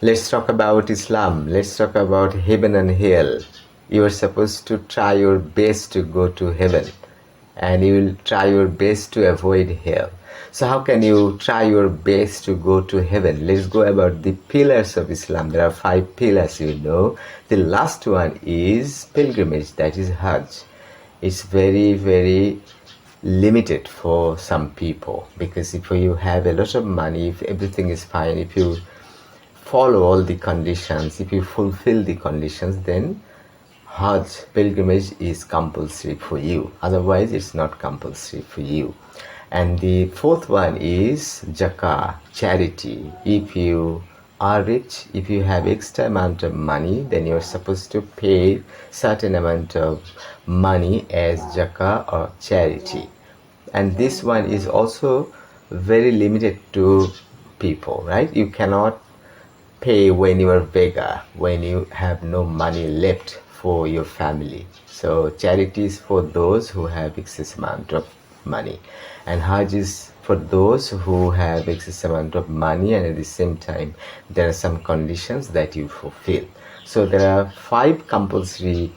Let's talk about Islam. Let's talk about heaven and hell. You are supposed to try your best to go to heaven, and you will try your best to avoid hell. So how can you try your best to go to heaven? Let's go about the pillars of Islam. There are 5 pillars, you know. The last one is pilgrimage, that is Hajj. It's very, very limited for some people, because if you have a lot of money, if everything is fine, if you follow all the conditions, if you fulfill the conditions, then Hajj pilgrimage is compulsory for you. Otherwise, it's not compulsory for you. And the fourth one is Zakah, charity. If you are rich, if you have extra amount of money, then you're supposed to pay certain amount of money as Zakah or charity. And this one is also very limited to people, right? You cannot pay when you are beggar, when you have no money left for your family. So charity is for those who have excess amount of money, and Hajj is for those who have excess amount of money, and at the same time there are some conditions that you fulfill. So there are 5 compulsory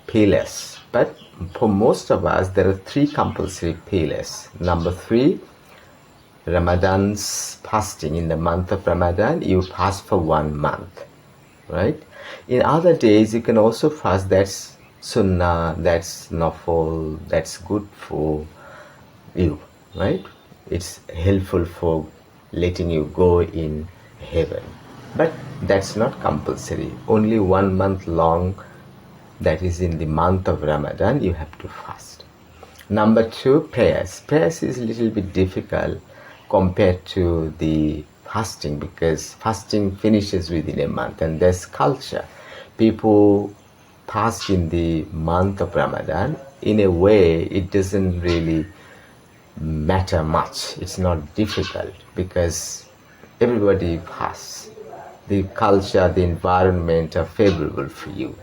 pillars, but for most of us there are 3 compulsory pillars. Number 3, Ramadan's fasting. In the month of Ramadan, you fast for 1 month, right? In other days, you can also fast. That's sunnah, that's nafil, that's good for you, right? It's helpful for letting you go in heaven. But that's not compulsory. Only 1 month long, that is in the month of Ramadan, you have to fast. Number 2, prayers. Prayers is a little bit difficult compared to the fasting, because fasting finishes within a month, and there's culture. People fast in the month of Ramadan. In a way, it doesn't really matter much. It's not difficult because everybody fasts. The culture, the environment are favorable for you.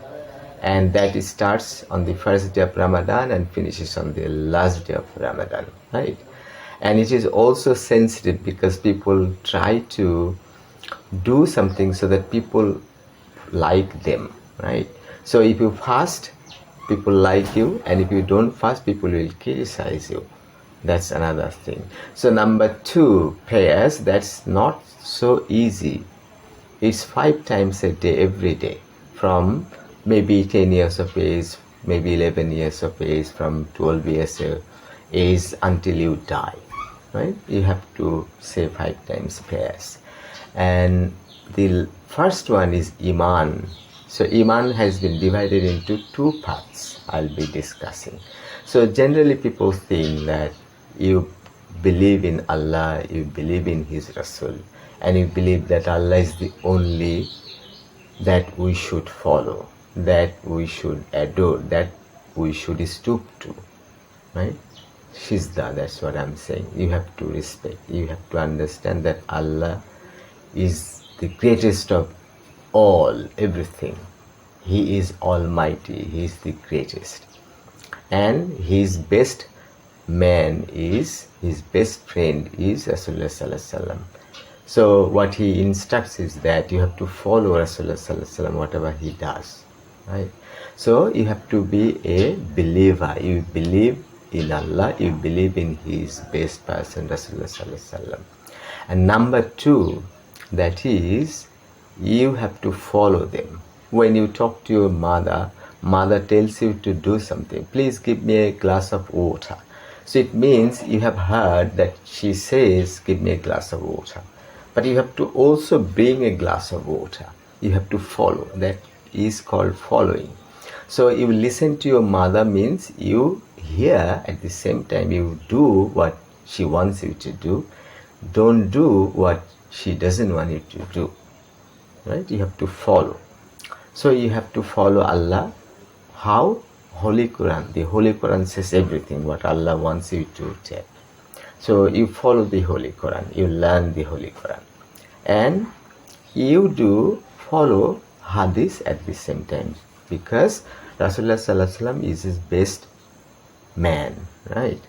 And that starts on the first day of Ramadan and finishes on the last day of Ramadan, right? And it is also sensitive because people try to do something so that people like them, right? So if you fast, people like you, and if you don't fast, people will criticize you. That's another thing. So number 2, prayers, that's not so easy. It's 5 times a day, every day, from maybe 10 years of age, maybe 11 years of age, from 12 years of age until you die, right? You have to say 5 times prayers. And the first one is Iman. So Iman has been divided into 2 parts I'll be discussing. So generally people think that you believe in Allah, you believe in His Rasul, and you believe that Allah is the only that we should follow, that we should adore, that we should stoop to, right? Shizda, that's what I'm saying. You have to respect, you have to understand that Allah is the greatest of all, everything. He is almighty, He is the greatest. And His best man is, His best friend is Rasulullah Sallallahu Alaihi Wasallam. So what He instructs is that you have to follow Rasulullah Sallallahu Alaihi Wasallam, whatever he does, right? So you have to be a believer. You believe in Allah, you believe in His best person, Rasulullah Sallallahu Alaihi Wasallam. And number 2, that is, you have to follow them. When you talk to your mother, mother tells you to do something. Please give me a glass of water. So it means you have heard that she says, give me a glass of water. But you have to also bring a glass of water. You have to follow. That is called following. So you listen to your mother means you hear, at the same time you do what she wants you to do. Don't do what she doesn't want you to do, right? You have to follow. So you have to follow Allah. How? Holy Quran. The Holy Quran says everything what Allah wants you to tell. So you follow the Holy Quran, you learn the Holy Quran, and you do follow Hadith at the same time, because Rasulullah Sallallahu Alaihi Wasallam is his best man, right?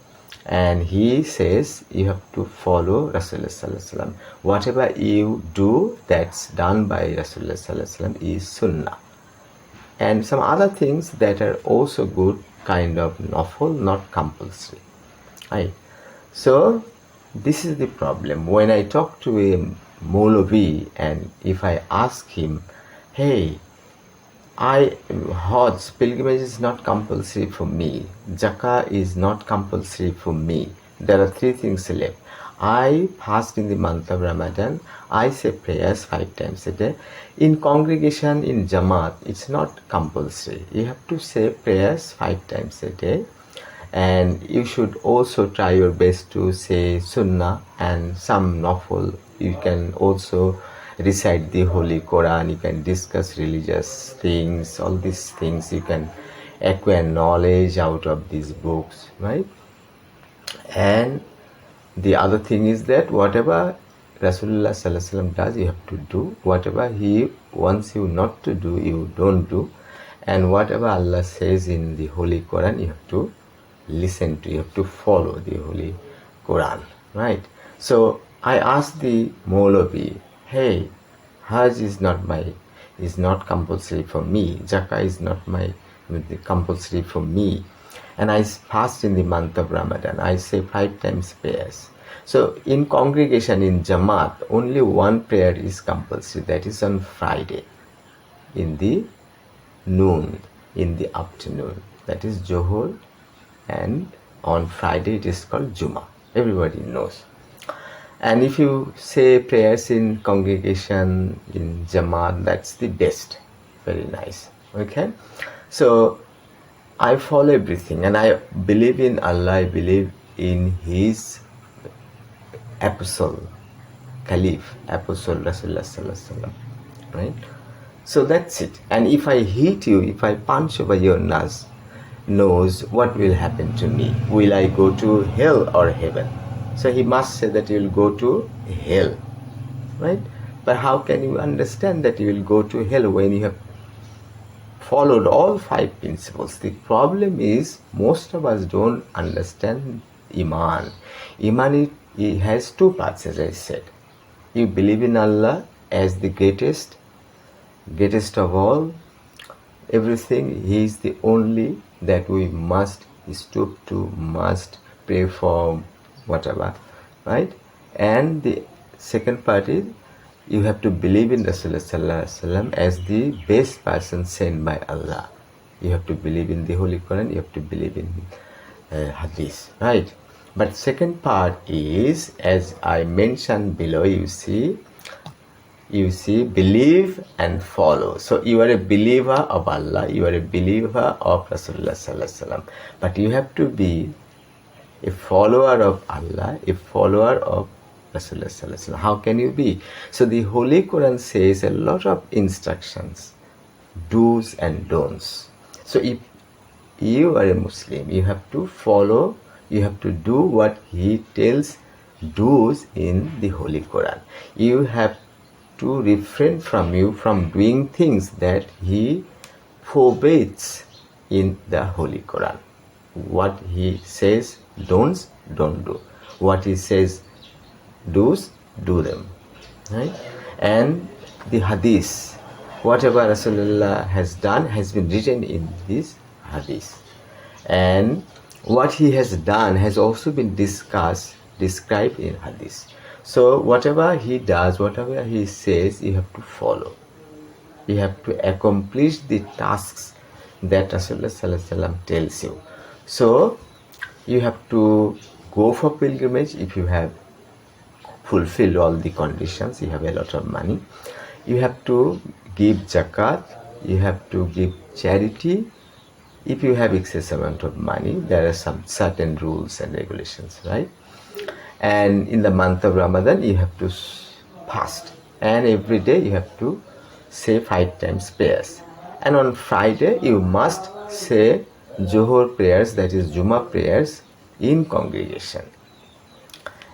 and he says you have to follow Rasulullah sallallahu alaihi wasallam. Whatever you do that's done by Rasulullah sallallahu alaihi wasallam is sunnah. And some other things that are also good, kind of nafil, not compulsory. Right? So this is the problem. When I talk to a Maulavi and if I ask him, hey, Hajj pilgrimage is not compulsory for me. Zakah is not compulsory for me. There are three things left. I fast in the month of Ramadan. I say prayers 5 times a day. In congregation, in Jamaat, it's not compulsory. You have to say prayers 5 times a day. And you should also try your best to say Sunnah and some Nafil. You can also recite the Holy Quran, you can discuss religious things, all these things, you can acquire knowledge out of these books, right? And the other thing is that whatever Rasulullah sallallahu alaihi wasallam does, you have to do. Whatever he wants you not to do, you don't do. And whatever Allah says in the Holy Quran, you have to listen to, you have to follow the Holy Quran, right? So I asked the Maulavi, hey, Hajj is not compulsory for me. Zakah is not compulsory for me. And I fast in the month of Ramadan. I say 5 times prayers. So in congregation, in Jamaat, only one prayer is compulsory. That is on Friday, in the noon, in the afternoon. That is Johor. And on Friday it is called Juma. Everybody knows. And if you say prayers in congregation, in Jamaat, that's the best. Very nice. Okay? So I follow everything and I believe in Allah, I believe in His Apostle, Caliph, Apostle Rasulullah sallallahu alaihi wasallam. Right? So that's it. And if I hit you, if I punch over your nose, what will happen to me? Will I go to hell or heaven? So he must say that you will go to hell, right? But how can you understand that you will go to hell when you have followed all 5 principles? The problem is most of us don't understand Iman. Iman, it has 2 parts, as I said. You believe in Allah as the greatest of all, everything. He is the only that we must stoop to, must pray for, whatever, right? And the second part is you have to believe in Rasulullah sallallahu alaihi wasallam as the best person sent by Allah. You have to believe in the Holy Quran, you have to believe in Hadith, right? But second part is, as I mentioned below, you see, believe and follow. So you are a believer of Allah, you are a believer of Rasulullah sallallahu alaihi wasallam, but you have to be a follower of Allah, a follower of Rasulullah sallallahu alaihi wasallam. How can you be? So the Holy Quran says a lot of instructions, do's and don'ts. So if you are a Muslim, you have to follow, you have to do what He tells, do's in the Holy Quran. You have to refrain from doing things that He forbids in the Holy Quran. What He says, don'ts, don't do. What He says, do's, do them. Right? And the Hadith, whatever Rasulullah has done has been written in this Hadith. And what He has done has also been described in Hadith. So whatever He does, whatever He says, you have to follow. You have to accomplish the tasks that Rasulullah sallallahu alaihi wasallam tells you. So you have to go for pilgrimage if you have fulfilled all the conditions, you have a lot of money. You have to give zakat, you have to give charity. If you have excess amount of money, there are some certain rules and regulations, right? And in the month of Ramadan, you have to fast. And every day you have to say 5 times prayers. And on Friday, you must say Johor prayers, that is Juma prayers, in congregation.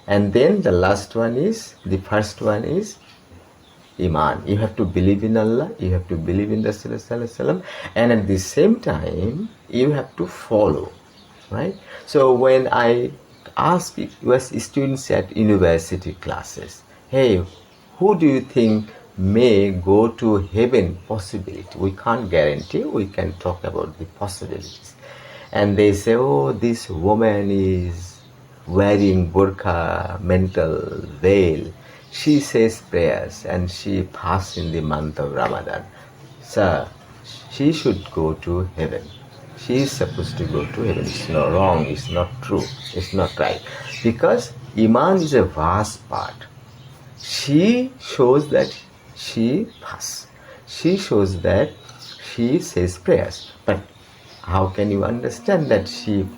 And then the first one is Iman. You have to believe in Allah, you have to believe in Rasulullah sallallahu alaihi wasallam, and at the same time, you have to follow, right? So when I ask US students at university classes, hey, who do you think may go to heaven? Possibility. We can't guarantee, we can talk about the possibilities. And they say, oh, this woman is wearing burqa, mental veil. She says prayers and she fasts in the month of Ramadan. Sir, she should go to heaven. She is supposed to go to heaven. It's not wrong, it's not true, it's not right. Because Iman is a vast part. She shows that she fasts. She shows that she says prayers. But how can you understand that she,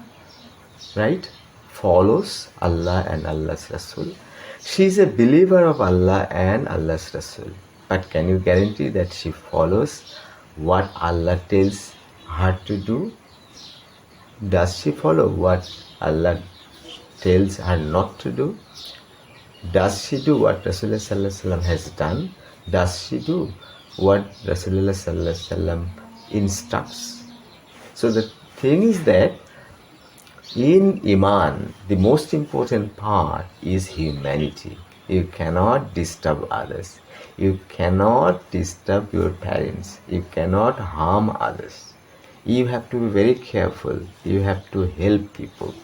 right, follows Allah and Allah's Rasul? She is a believer of Allah and Allah's Rasul. But can you guarantee that she follows what Allah tells her to do? Does she follow what Allah tells her not to do? Does she do what Rasulullah Sallallahu Alaihi Wasallam has done? Does she do what Rasulullah Sallallahu Alaihi Wasallam instructs? So the thing is that in Iman, the most important part is humanity. You cannot disturb others. You cannot disturb your parents. You cannot harm others. You have to be very careful. You have to help people.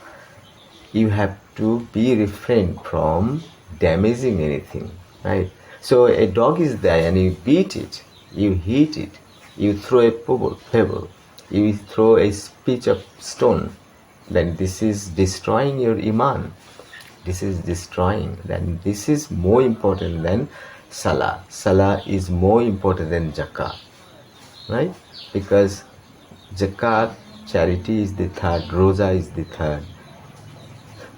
You have to be refrained from damaging anything, right? So a dog is there and you beat it, you hit it, you throw a pebble, you throw a speech of stone, then this is destroying your Iman. This is destroying. Then this is more important than Salah. Salah is more important than Zakat, right? Because Zakat, charity is the third, Roza is the third,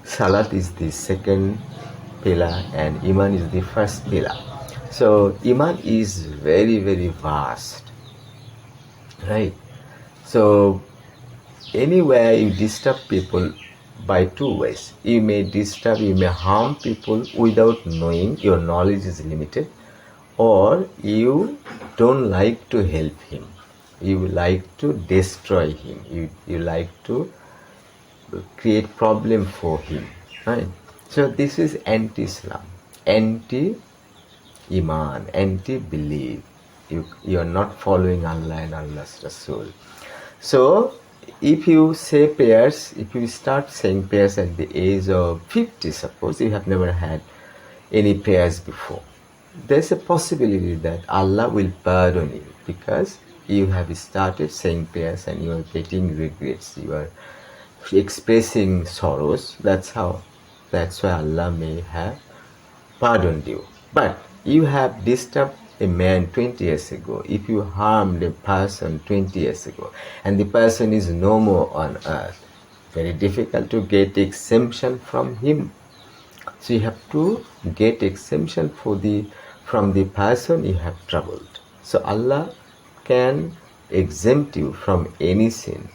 Salat is the second pillar, and Iman is the first pillar. So Iman is very, very vast, right? So anywhere you disturb people by two ways. You may disturb, you may harm people without knowing, your knowledge is limited, or you don't like to help him. You like to destroy him. You like to create problem for him, right? So this is anti-Islam, anti-Iman, anti-belief. You are not following Allah and Allah's Rasul. So if you say prayers, if you start saying prayers at the age of 50, suppose you have never had any prayers before, there's a possibility that Allah will pardon you because you have started saying prayers and you are getting regrets, you are expressing sorrows. That's why Allah may have pardoned you. But you have disturbed a man 20 years ago, if you harmed a person 20 years ago, and the person is no more on earth, very difficult to get exemption from him. So you have to get exemption from the person you have troubled. So Allah can exempt you from any sin,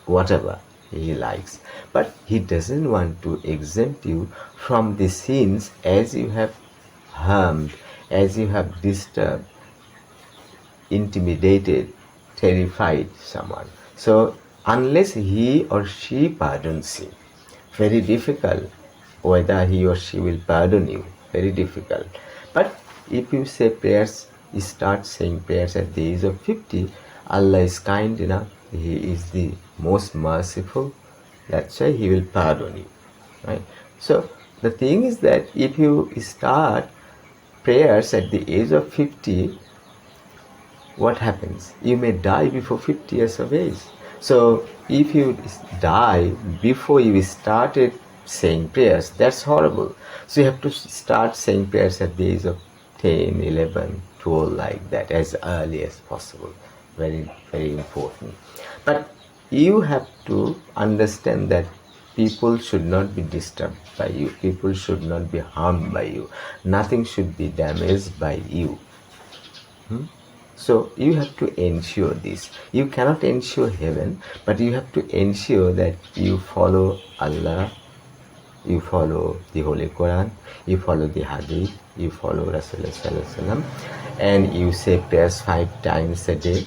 whatever He likes. But He doesn't want to exempt you from the sins as you have harmed, as you have disturbed, intimidated, terrified someone. So unless he or she pardons you, very difficult whether he or she will pardon you, very difficult. But if you say prayers, you start saying prayers at the age of 50, Allah is kind enough, He is the most merciful, that's why He will pardon you, right? So the thing is that if you start prayers at the age of 50, what happens? You may die before 50 years of age. So if you die before you started saying prayers, that's horrible. So you have to start saying prayers at the age of 10, 11, 12, like that, as early as possible. Very, very important. But you have to understand that people should not be disturbed by you. People should not be harmed by you. Nothing should be damaged by you. So you have to ensure this. You cannot ensure heaven, but you have to ensure that you follow Allah, you follow the Holy Quran, you follow the Hadith, you follow Rasulullah Sallallahu Alaihi Wasallam, and you say prayers 5 times a day.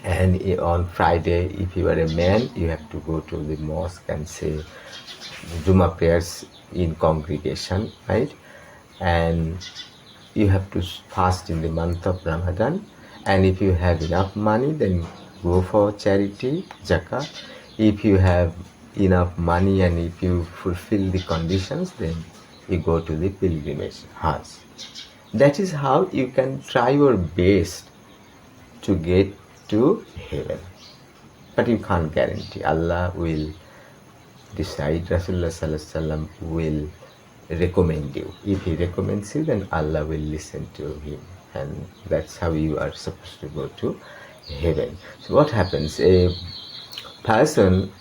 And on Friday, if you are a man, you have to go to the mosque and say Juma prayers in congregation, right? And you have to fast in the month of Ramadan. And if you have enough money, then go for charity, zakat. If you have enough money and if you fulfill the conditions, then you go to the pilgrimage, Hajj. That is how you can try your best to get to heaven. But you can't guarantee. Allah will decide. Rasulullah Sallallahu Alaihi Wasallam will recommend you. If he recommends you, then Allah will listen to him, and that's how you are supposed to go to heaven. So what happens? A person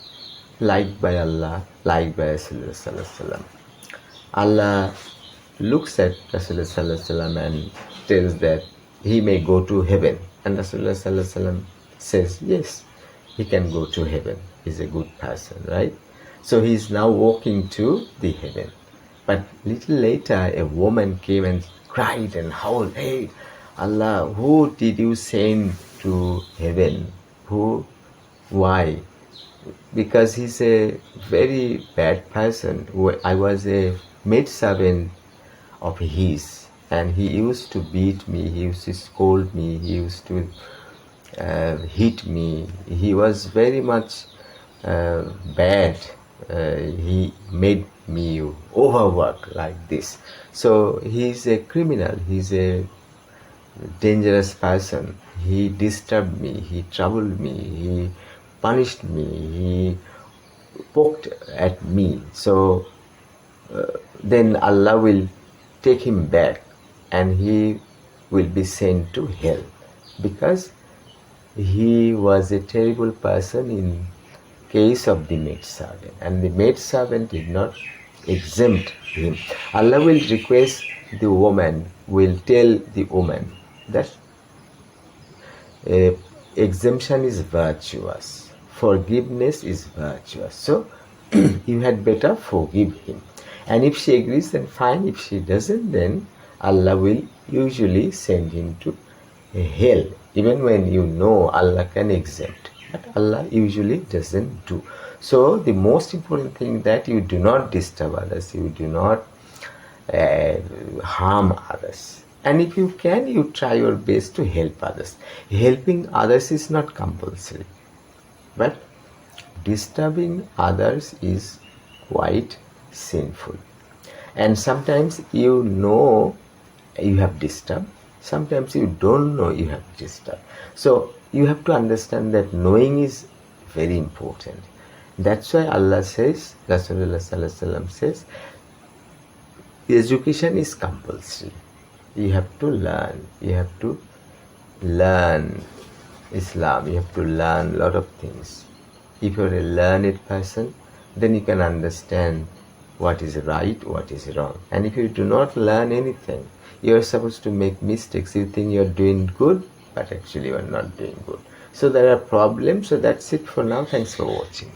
liked by Allah, liked by Rasulullah Sallallahu Alaihi Wasallam. Allah looks at Rasulullah Sallallahu Alaihi Wasallam and tells that he may go to heaven, and Rasulullah Sallallahu Alaihi Wasallam says yes, he can go to heaven. He's a good person, right? So he is now walking to the heaven. But little later, a woman came and cried and howled, "Hey, Allah, who did you send to heaven? Who? Why?" Because he's a very bad person. I was a maidservant of his, and he used to beat me, he used to scold me, he used to hit me. He was very much bad. He made me overwork like this. So he's a criminal, he's a dangerous person. He disturbed me, he troubled me, he punished me, he poked at me. So then Allah will take him back and he will be sent to hell, because he was a terrible person in case of the maidservant, and the maidservant did not exempt him. Allah will request the woman, will tell the woman that exemption is virtuous, forgiveness is virtuous. So you had better forgive him. And if she agrees, then fine. If she doesn't, then Allah will usually send him to hell, even when you know Allah can exempt. But Allah usually doesn't do. So the most important thing that you do not disturb others, you do not harm others. And if you can, you try your best to help others. Helping others is not compulsory, but disturbing others is quite sinful. And sometimes you know you have disturbed, sometimes you don't know you have disturbed. So you have to understand that knowing is very important. That's why Allah says, Rasulullah Sallallahu Alaihi Wasallam says, education is compulsory. You have to learn. You have to learn Islam. You have to learn a lot of things. If you're a learned person, then you can understand what is right, what is wrong. And if you do not learn anything, you are supposed to make mistakes. You think you're doing good, but actually you are not doing good. So there are problems. So that's it for now. Thanks for watching.